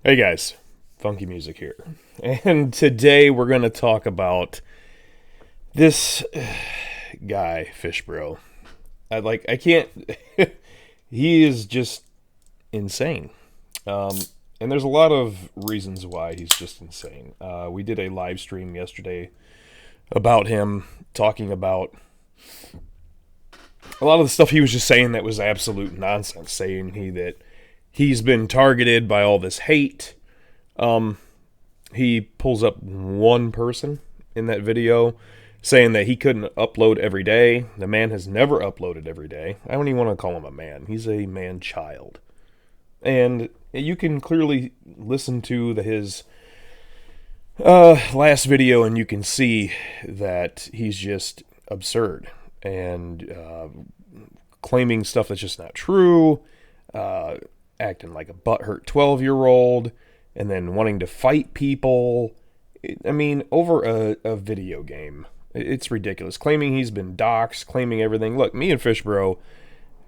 Hey guys, Funkymusic here. And today we're going to talk about this guy, Fishbro. I can't, he is just insane. Um, and there's a lot of reasons why he's just insane. We did a live stream yesterday about him talking about a lot of the stuff he was just saying that was absolute nonsense, saying that he's been targeted by all this hate. He pulls up one person in that video saying that he couldn't upload every day. The man has never uploaded every day. I don't even want to call him a man. He's a man-child. And you can clearly listen to his last video and you can see that he's just absurd and claiming stuff that's just not true, acting like a butthurt 12-year-old, and then wanting to fight people. I mean, over a video game. It's ridiculous. Claiming he's been doxxed, claiming everything. Look, me and Fishbro,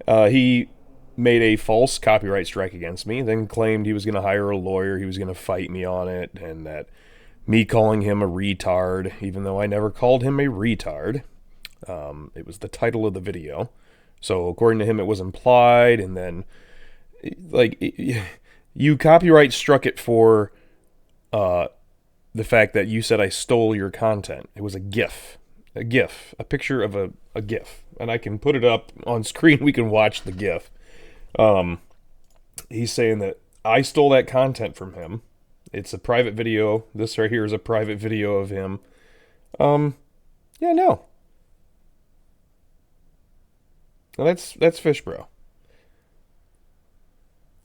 he made a false copyright strike against me, then claimed he was going to hire a lawyer, he was going to fight me on it, and that me calling him a retard, even though I never called him a retard. It was the title of the video. So according to him, it was implied, and then, you copyright struck it for the fact that you said I stole your content. It was a GIF. A picture of a GIF. And I can put it up on screen. We can watch the GIF. He's saying that I stole that content from him. It's a private video. This right here is a private video of him. Yeah, no. Well, that's Fishbro.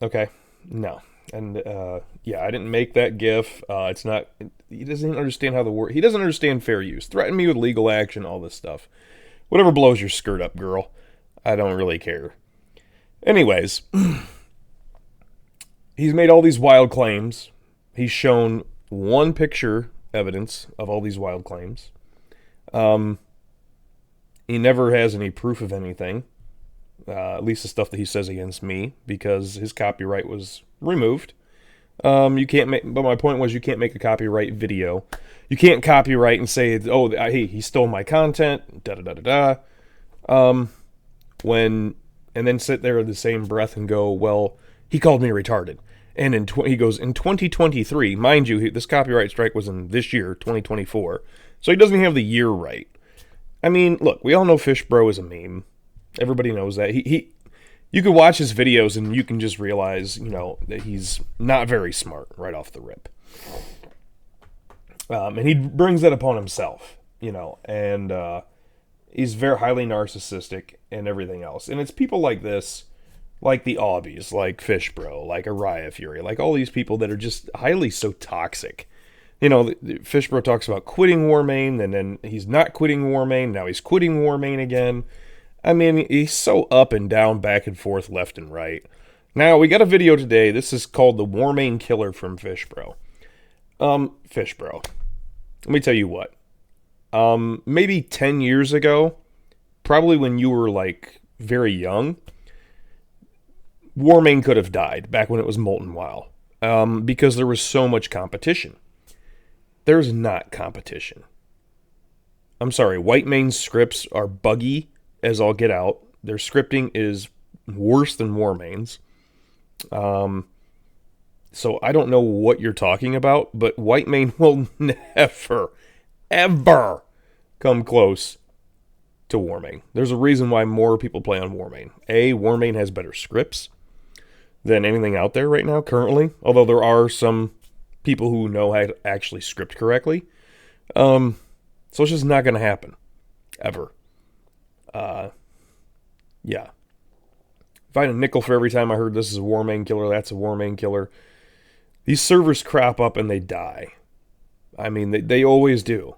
Okay. No. And, yeah, I didn't make that GIF. It's not, he doesn't even understand how he doesn't understand fair use. Threaten me with legal action, all this stuff. Whatever blows your skirt up, girl. I don't really care. Anyways, he's made all these wild claims. He's shown one picture evidence of all these wild claims. He never has any proof of anything. At least the stuff that he says against me, because his copyright was removed. You can't make, but my point was you can't make a copyright video. You can't copyright and say, oh, hey, he stole my content, da-da-da-da-da. And then sit there in the same breath and go, well, he called me retarded. And he goes, in 2023, mind you, this copyright strike was in this year, 2024. So he doesn't even have the year right. I mean, look, we all know Fishbro is a meme. Everybody knows that. You could watch his videos and you can just realize, that he's not very smart right off the rip. And he brings that upon himself, and he's very highly narcissistic and everything else. And it's people like this, like the Aubies, like Fishbro, like Araya Fury, like all these people that are just highly so toxic. Fishbro talks about quitting Warmane, and then he's not quitting Warmane, now he's quitting Warmane again. I mean, he's so up and down, back and forth, left and right. Now, we got a video today. This is called the Warmane Killer from Fishbro. Fishbro, let me tell you what. Maybe 10 years ago, probably when you were, very young, Warmane could have died back when it was Molten WoW. Because there was so much competition. There's not competition. I'm sorry, Whitemane's scripts are buggy as all get out. Their scripting is worse than Warmane's. So I don't know what you're talking about, but Whitemane will never, ever come close to Warmane. There's a reason why more people play on Warmane. Warmane has better scripts than anything out there right now, currently. Although there are some people who know how to actually script correctly. So it's just not going to happen. Ever. Yeah. If I had a nickel for every time I heard this is a Warmane killer, that's a Warmane killer. These servers crop up and they die. I mean, they always do.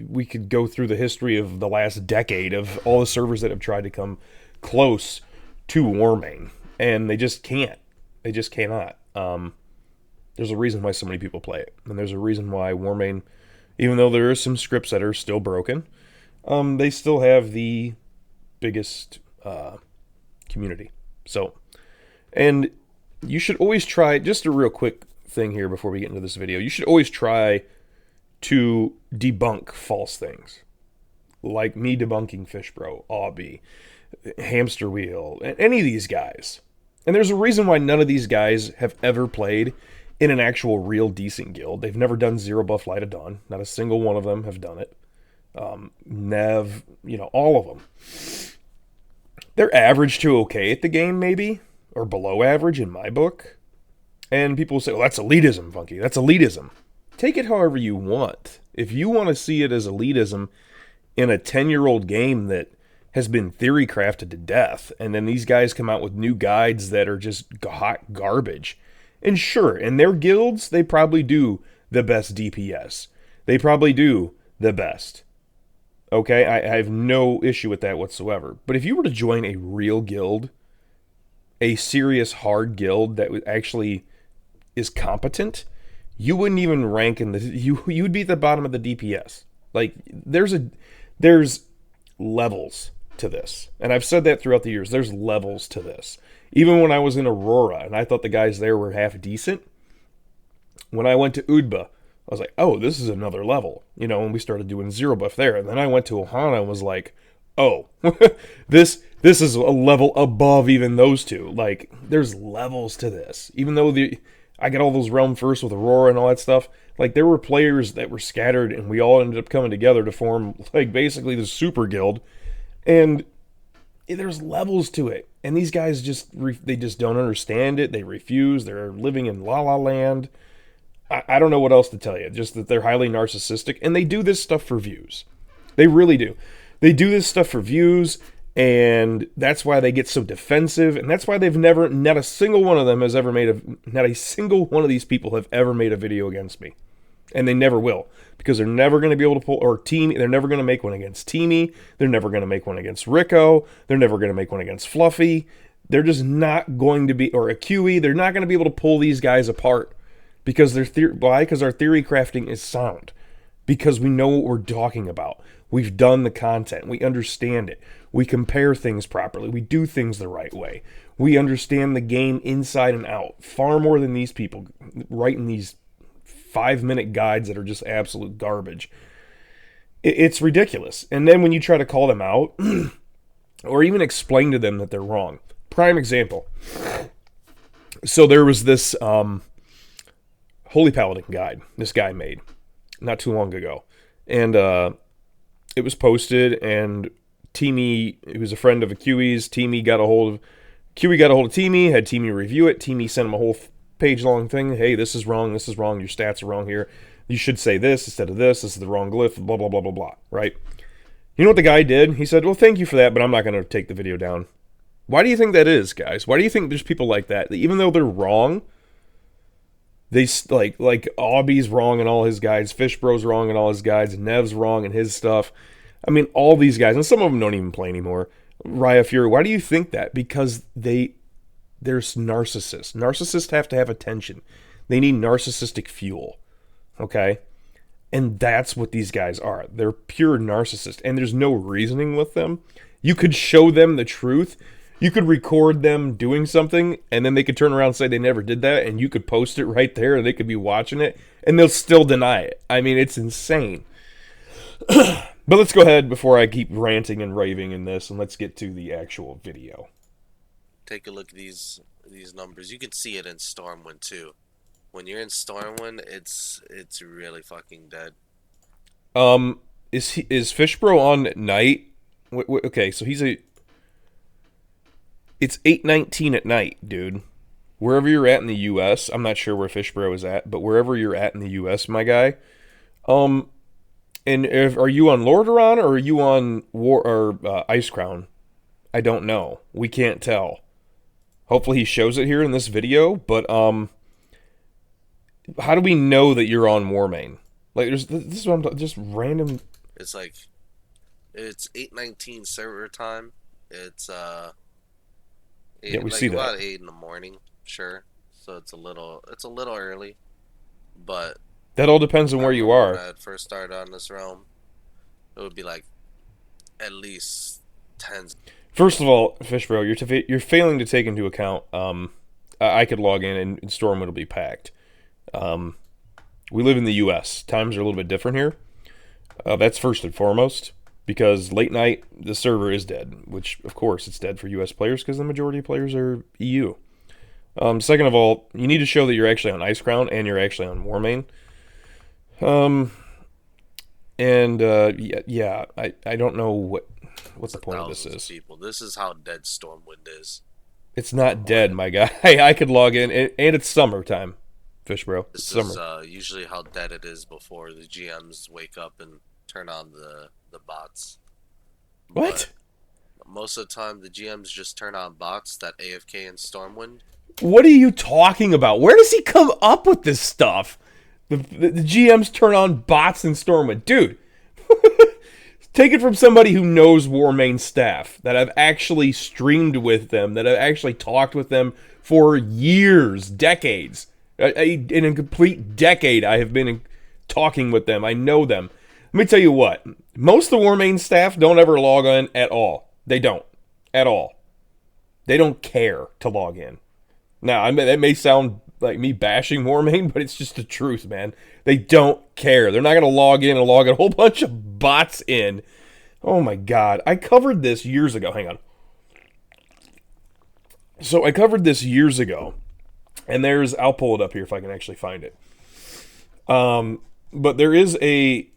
We could go through the history of the last decade of all the servers that have tried to come close to Warmane, and they just can't. They just cannot. There's a reason why so many people play it, and there's a reason why Warmane, even though there are some scripts that are still broken, they still have the biggest community. So, and you should always try, just a real quick thing here before we get into this video, you should always try to debunk false things. Like me debunking Fishbro, Aubie, Hamster Wheel, and any of these guys. And there's a reason why none of these guys have ever played in an actual real decent guild. They've never done Zero Buff Light of Dawn. Not a single one of them have done it. Nev, all of them. They're average to okay at the game, maybe, or below average in my book. And people say, well, that's elitism, Funky. That's elitism. Take it however you want. If you want to see it as elitism in a 10-year-old game that has been theory crafted to death, and then these guys come out with new guides that are just hot garbage. And sure, in their guilds, they probably do the best DPS. They probably do the best. Okay, I have no issue with that whatsoever. But if you were to join a real guild, a serious hard guild that actually is competent, you wouldn't even rank in the... You'd be at the bottom of the DPS. Like, there's levels to this. And I've said that throughout the years. There's levels to this. Even when I was in Aurora, and I thought the guys there were half decent, when I went to Udba, I was like, oh, this is another level. When we started doing Zero Buff there. And then I went to Ohana and was like, oh, this is a level above even those two. Like, there's levels to this. Even though I got all those Realm First with Aurora and all that stuff, like, there were players that were scattered, and we all ended up coming together to form, like, basically the super guild. And there's levels to it. And these guys they just don't understand it. They refuse. They're living in La La Land. I don't know what else to tell you. Just that they're highly narcissistic. And they do this stuff for views. They really do. They do this stuff for views. And that's why they get so defensive. And that's why not a single one of them has ever not a single one of these people have ever made a video against me. And they never will. Because they're never going to be able to pull, they're never going to make one against Teamy. They're never going to make one against Rico. They're never going to make one against Fluffy. They're just not going to be, or a QE, they're not going to be able to pull these guys apart. Because because our theory crafting is sound. Because we know what we're talking about. We've done the content. We understand it. We compare things properly. We do things the right way. We understand the game inside and out. Far more than these people writing these 5-minute guides that are just absolute garbage. It's ridiculous. And then when you try to call them out, or even explain to them that they're wrong. Prime example. So there was this Holy Paladin guide this guy made not too long ago. And it was posted, and Teamy, who was a friend of a QE's, QE got a hold of Teamy, had Teamy review it. Teamy sent him a whole page-long thing. Hey, this is wrong, your stats are wrong here. You should say this instead of this is the wrong glyph, blah, blah, blah, blah, blah, right? You know what the guy did? He said, well, thank you for that, but I'm not going to take the video down. Why do you think that is, guys? Why do you think there's people like that even though they're wrong, they, like Aubie's wrong in all his guides, Fishbro's wrong in all his guides, Nev's wrong in his stuff. I mean, all these guys, and some of them don't even play anymore. Raya Fury, why do you think that? Because they're narcissists. Narcissists have to have attention. They need narcissistic fuel. Okay? And that's what these guys are. They're pure narcissists, and there's no reasoning with them. You could show them the truth. You could record them doing something, and then they could turn around and say they never did that, and you could post it right there, and they could be watching it, and they'll still deny it. I mean, it's insane. But let's go ahead before I keep ranting and raving in this, and let's get to the actual video. Take a look at these numbers. You can see it in Stormwind too. When you're in Stormwind, it's really fucking dead. Is Fishbro on at night? Okay, so it's 8:19 at night, dude. Wherever you're at in the U.S., I'm not sure where Fishbro is at, but wherever you're at in the U.S., my guy, and are you on Lordaeron or are you on Ice Crown? I don't know. We can't tell. Hopefully he shows it here in this video, but how do we know that you're on Warmane? Like, this is what I'm talking, just random. It's 8:19 server time. It's yeah, we see that about 8 in the morning, sure. So it's a little early, but that all depends on where you are. When I first started on this realm, it would be like at least 10. First of all, Fishbro, you're failing to take into account I could log in and Stormwind will be packed. We live in the U.S. Times are a little bit different here. That's first and foremost, because late night, the server is dead, which, of course, it's dead for U.S. players because the majority of players are EU. Second of all, you need to show that you're actually on Icecrown and you're actually on Warmane. I don't know what's the point of this is. People. This is how dead Stormwind is. It's not dead, my guy. I could log in, and it's summertime, Fishbro. It's summer. Is usually how dead it is before the GMs wake up and turn on the bots. What? But most of the time, the GMs just turn on bots that AFK in Stormwind. What are you talking about? Where does he come up with this stuff? The GMs turn on bots in Stormwind. Dude, take it from somebody who knows Warmane staff, that I've actually streamed with them, that I've actually talked with them for years, decades. In a complete decade, I have been talking with them. I know them. Let me tell you what. Most of the Warmane staff don't ever log in at all. They don't. At all. They don't care to log in. Now, that may sound like me bashing Warmane, but it's just the truth, man. They don't care. They're not going to log in and log a whole bunch of bots in. Oh, my God. I covered this years ago. Hang on. So, I covered this years ago. And I'll pull it up here if I can actually find it. But there is a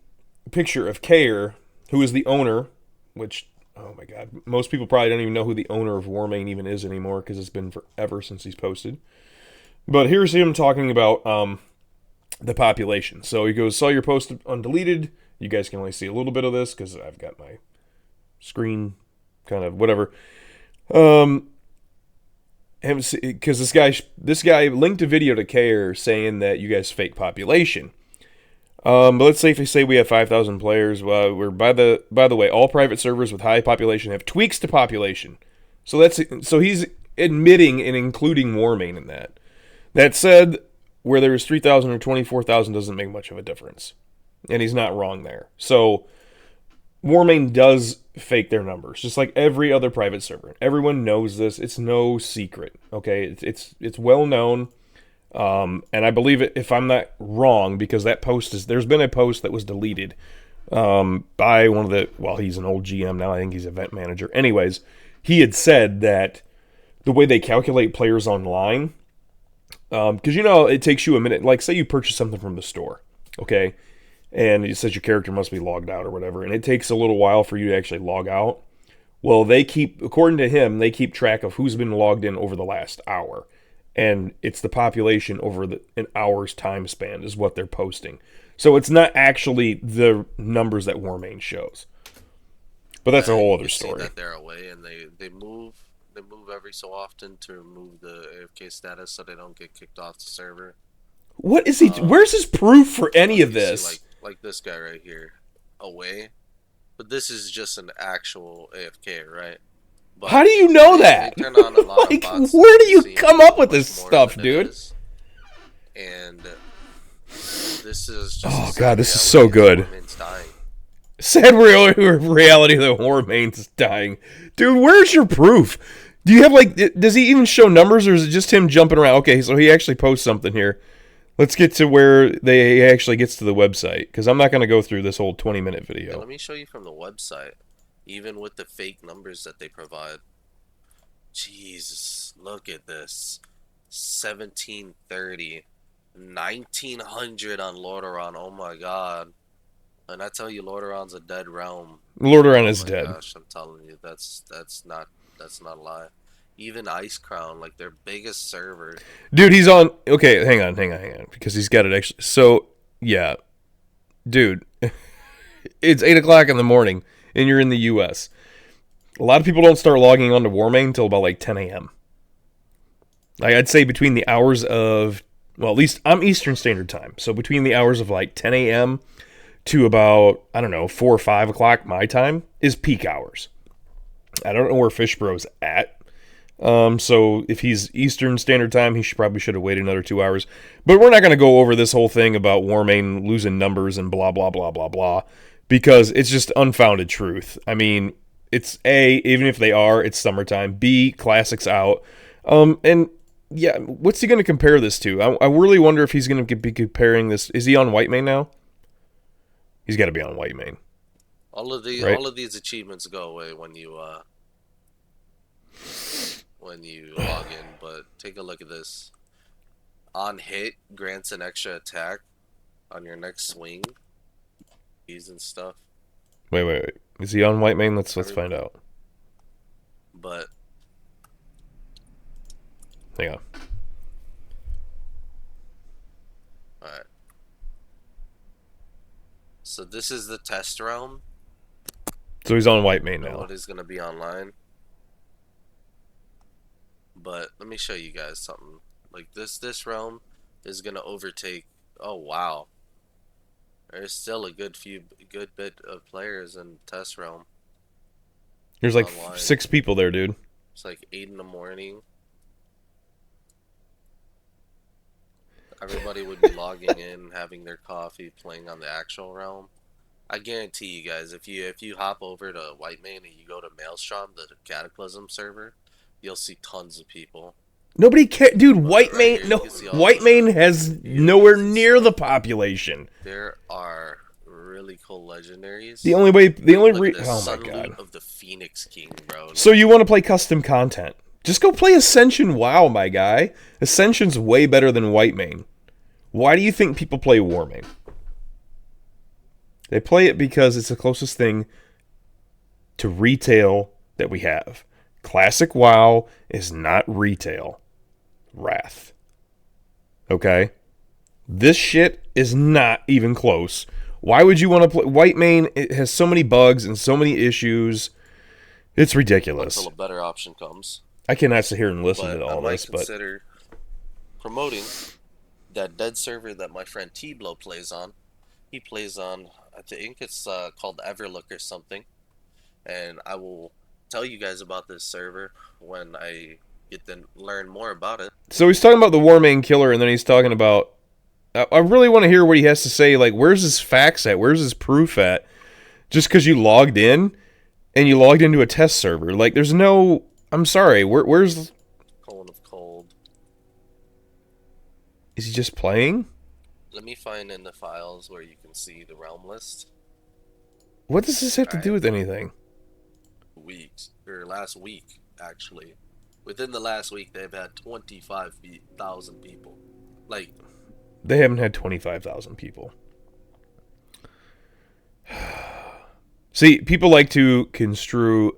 picture of Kair, who is the owner, which, oh my God, most people probably don't even know who the owner of Warmane even is anymore, because it's been forever since he's posted. But here's him talking about the population. So he goes, saw your post undeleted. You guys can only see a little bit of this, because I've got my screen kind of whatever. Because this guy linked a video to Kair saying that you guys fake population. But let's say if we say we have 5,000 players, well, we're by the way, all private servers with high population have tweaks to population. So he's admitting and including Warmane in that. That said, where there's 3,000 or 24,000 doesn't make much of a difference, and he's not wrong there. So Warmane does fake their numbers, just like every other private server. Everyone knows this. It's no secret. Okay, it's well known. And I believe it, if I'm not wrong, because there's been a post that was deleted by one of he's an old GM now. I think he's event manager. Anyways, he had said that the way they calculate players online, because it takes you a minute. Like, say you purchase something from the store, okay, and it says your character must be logged out or whatever, and it takes a little while for you to actually log out. Well, according to him, they keep track of who's been logged in over the last hour. And it's the population over an hour's time span is what they're posting. So it's not actually the numbers that Warmane shows. But that's a whole other story. See that they're away, and they move every so often to remove the AFK status so they don't get kicked off the server. What is he? Where's his proof for any of this? See, like this guy right here, away. But this is just an actual AFK, right? But how do you know that? Turn on a lot of bots where do you come up with this stuff, dude? And this is just oh god, this is so good. Sad reality that Warmane's dying, dude. Where's your proof? Do you have does he even show numbers, or is it just him jumping around? Okay, so he actually posts something here. Let's get to where he actually gets to the website, because I'm not going to go through this whole 20-minute video. Yeah, let me show you from the website. Even with the fake numbers that they provide. Jesus, look at this. 1730. 1900 on Lordaeron. Oh my god. And I tell you, Lordaeron's a dead realm. Lordaeron is dead. Gosh, I'm telling you, that's not a lie. Even Icecrown, like their biggest server. Dude, he's on. Okay, hang on. Because he's got it actually. So, yeah. Dude, it's 8 o'clock in the morning. And you're in the U.S. A lot of people don't start logging on to Warmane until about 10 a.m. I'd say between the hours of, well, at least I'm Eastern Standard Time. So between the hours of 10 a.m. to about, 4 or 5 o'clock my time is peak hours. I don't know where Fishbro's at. So if he's Eastern Standard Time, he probably should have waited another 2 hours. But we're not going to go over this whole thing about Warmane losing numbers and blah, blah, blah, blah, blah. Because it's just unfounded truth. I mean, it's A, even if they are, it's summertime. B, Classic's out. And Yeah, what's he going to compare this to? I really wonder if he's going to be comparing this. Is he on Warmane now? He's got to be on Warmane. Right? All of these achievements go away when you log in. But take a look at this. On hit grants an extra attack on your next swing. Keys and stuff. Wait. Is he on Warmane? Let's find out. But hang on. Alright. So this is the test realm. So he's on Warmane now. What is gonna be online. But let me show you guys something. Like this realm is gonna overtake. Oh wow. There's still a good bit of players in test realm. There's like 6 people there, dude. It's like 8 in the morning. Everybody would be logging in, having their coffee, playing on the actual realm. I guarantee you guys, if you hop over to Warmane and you go to Maelstrom, the Cataclysm server, you'll see tons of people. Nobody cares, dude. Warmane has nowhere near the population. There are really cool legendaries. Oh my god. Of the Phoenix King, bro. So you want to play custom content? Just go play Ascension WoW, my guy. Ascension's way better than Warmane. Why do you think people play Warmane? They play it because it's the closest thing to retail that we have. Classic WoW is not retail. Wrath. Okay? This shit is not even close. Why would you want to play Warmane? It has so many bugs and so many issues. It's ridiculous. Until a better option comes. I cannot sit here and listen to all this, but consider promoting that dead server that my friend T-Blow plays on. He plays on, I think it's called Everlook or something. And I will tell you guys about this server when I get to learn more about it. So he's talking about the Warmane killer, and then he's talking about... I really want to hear what he has to say. Like, where's his facts at? Where's his proof at? Just because you logged in, and you logged into a test server. Like, there's no... I'm sorry, where's... Colon of Cold. Is he just playing? Let me find in the files where you can see the realm list. What does this have to do with anything? Last week, actually. Within the last week, they've had 25,000 people. Like... They haven't had 25,000 people. See, people like to construe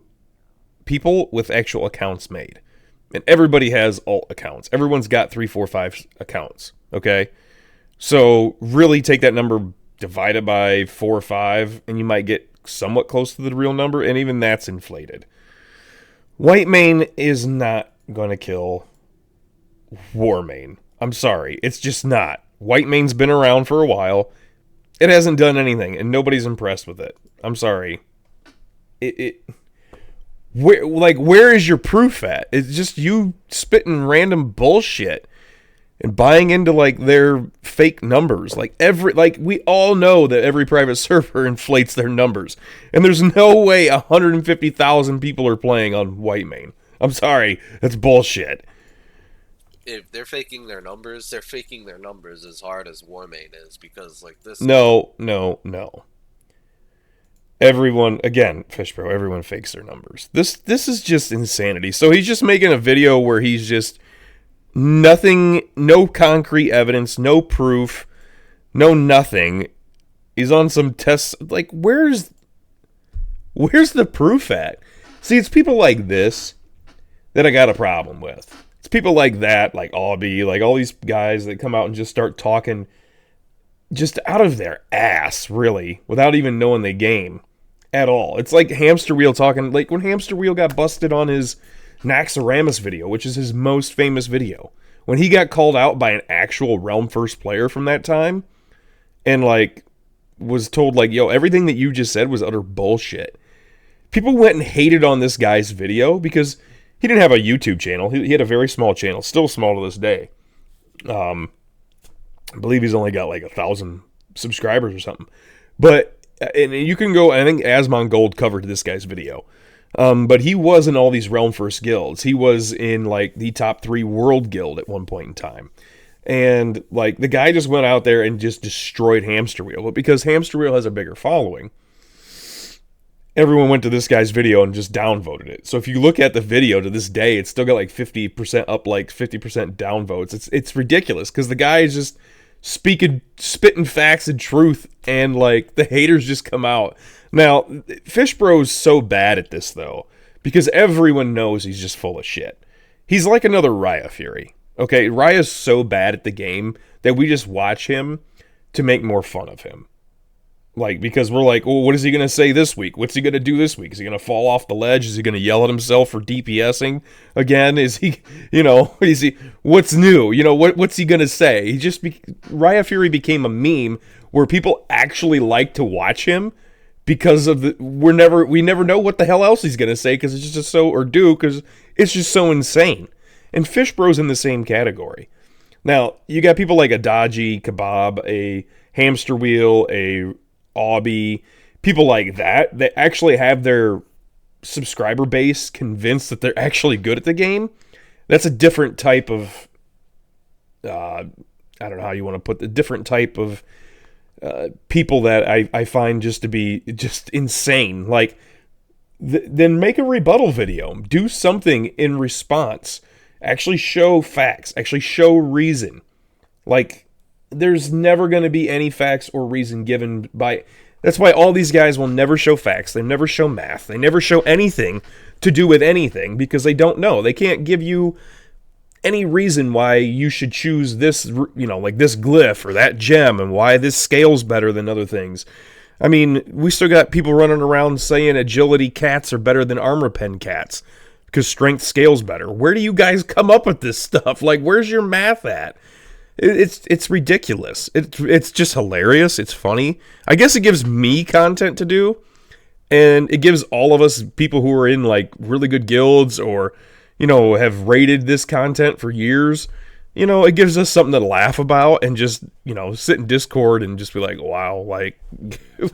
people with actual accounts made. And everybody has alt accounts. Everyone's got 3, 4, 5 accounts. Okay? So, really take that number, divide it by 4 or 5, and you might get somewhat close to the real number, and even that's inflated. Warmane is not going to kill Warmane. I'm sorry. It's just not. Warmane's been around for a while. It hasn't done anything, and nobody's impressed with it. I'm sorry. Where is your proof at? It's just you spitting random bullshit and buying into like their fake numbers. We all know that every private server inflates their numbers, and there's no way 150,000 people are playing on Warmane. I'm sorry, that's bullshit. If they're faking their numbers, they're faking their numbers as hard as Warmane is, because like this. No. Everyone, again, Fishbro, everyone fakes their numbers. This is just insanity. So he's just making a video where he's just nothing, no concrete evidence, no proof, no nothing. He's on some tests. Like, where's the proof at? See, it's people like this that I got a problem with. It's people like that, like Aubie, like all these guys that come out and just start talking just out of their ass, really, without even knowing the game at all. It's like Hamster Wheel talking, like when Hamster Wheel got busted on his Naxxramas video, which is his most famous video. When he got called out by an actual Realm First player from that time, and like was told like, yo, everything that you just said was utter bullshit. People went and hated on this guy's video because he didn't have a YouTube channel. He had a very small channel, still small to this day. I believe he's only got like 1,000 subscribers or something. But, and you can go, I think Asmongold covered this guy's video. But he was in all these Realm First guilds. He was in like the top 3 world guild at one point in time. And like the guy just went out there and just destroyed Hamster Wheel. But because Hamster Wheel has a bigger following, everyone went to this guy's video and just downvoted it. So if you look at the video to this day, it's still got like 50% up likes, 50% downvotes. It's ridiculous because the guy is just spitting facts and truth, and like the haters just come out. Now, Fishbro's so bad at this though, because everyone knows he's just full of shit. He's like another Raya Fury. Okay, Raya's so bad at the game that we just watch him to make more fun of him. Like, because we're like, well, what is he going to say this week? What's he going to do this week? Is he going to fall off the ledge? Is he going to yell at himself for DPSing again? Is he, what's new? What's he going to say? Raya Fury became a meme where people actually like to watch him because of we never know what the hell else he's going to say because it's just so, or do, because it's just so insane. And Fishbro's in the same category. Now, you got people like a Dodgy, Kebab, a Hamster Wheel, a Obby, people like that actually have their subscriber base convinced that they're actually good at the game. That's a different type of, I don't know how you want to put the different type of people that I find just to be just insane. Like, then make a rebuttal video. Do something in response. Actually show facts. Actually show reason. Like, there's never going to be any facts or reason given by... That's why all these guys will never show facts. They never show math. They never show anything to do with anything because they don't know. They can't give you any reason why you should choose this, like this glyph or that gem and why this scales better than other things. I mean, we still got people running around saying agility cats are better than armor pen cats because strength scales better. Where do you guys come up with this stuff? Like, where's your math at? It's ridiculous. It's just hilarious. It's funny. I guess it gives me content to do, and it gives all of us people who are in like really good guilds or have rated this content for years. It gives us something to laugh about and just sit in Discord and just be like, wow, like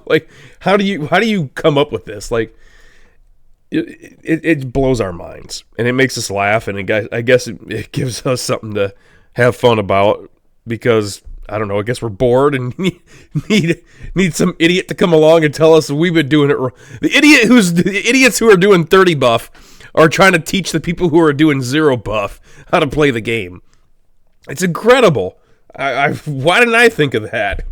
like how do you come up with this? Like it blows our minds and it makes us laugh, and I guess it gives us something to have fun about because I don't know, I guess we're bored and need some idiot to come along and tell us we've been doing it wrong. The idiots who are doing 30 buff are trying to teach the people who are doing 0 buff how to play the game. It's incredible. Why didn't I think of that?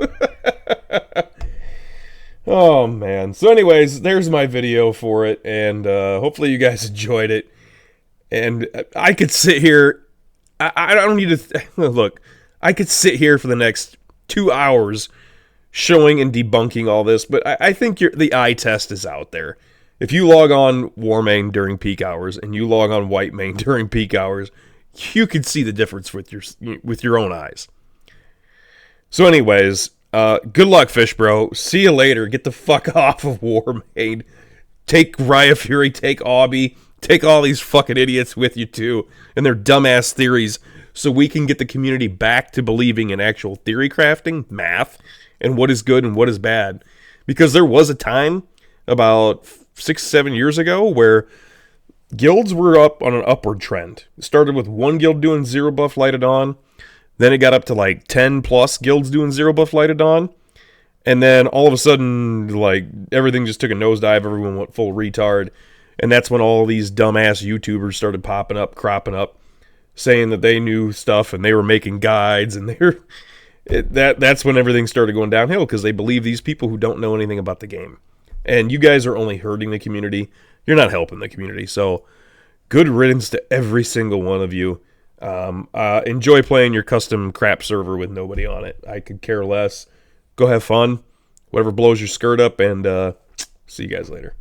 Oh man. So anyways, there's my video for it, and hopefully you guys enjoyed it. And I could sit here. I don't need to look. I could sit here for the next 2 hours showing and debunking all this, but I think the eye test is out there. If you log on Warmane during peak hours and you log on Whitemane during peak hours, you can see the difference with your own eyes. So anyways, good luck, Fishbro. See you later. Get the fuck off of Warmane. Take Raya Fury, take Obby, take all these fucking idiots with you too, and their dumbass theories, so we can get the community back to believing in actual theory crafting, math, and what is good and what is bad. Because there was a time about 6-7 years ago where guilds were up on an upward trend. It started with one guild doing 0 buff lighted on, then it got up to like 10 plus guilds doing 0 buff lighted on, and then all of a sudden, like, everything just took a nosedive, everyone went full retard, and that's when all these dumbass YouTubers started popping up, cropping up, saying that they knew stuff and they were making guides, and that's when everything started going downhill because they believe these people who don't know anything about the game. And you guys are only hurting the community. You're not helping the community. So good riddance to every single one of you. Enjoy playing your custom crap server with nobody on it. I could care less. Go have fun. Whatever blows your skirt up, and see you guys later.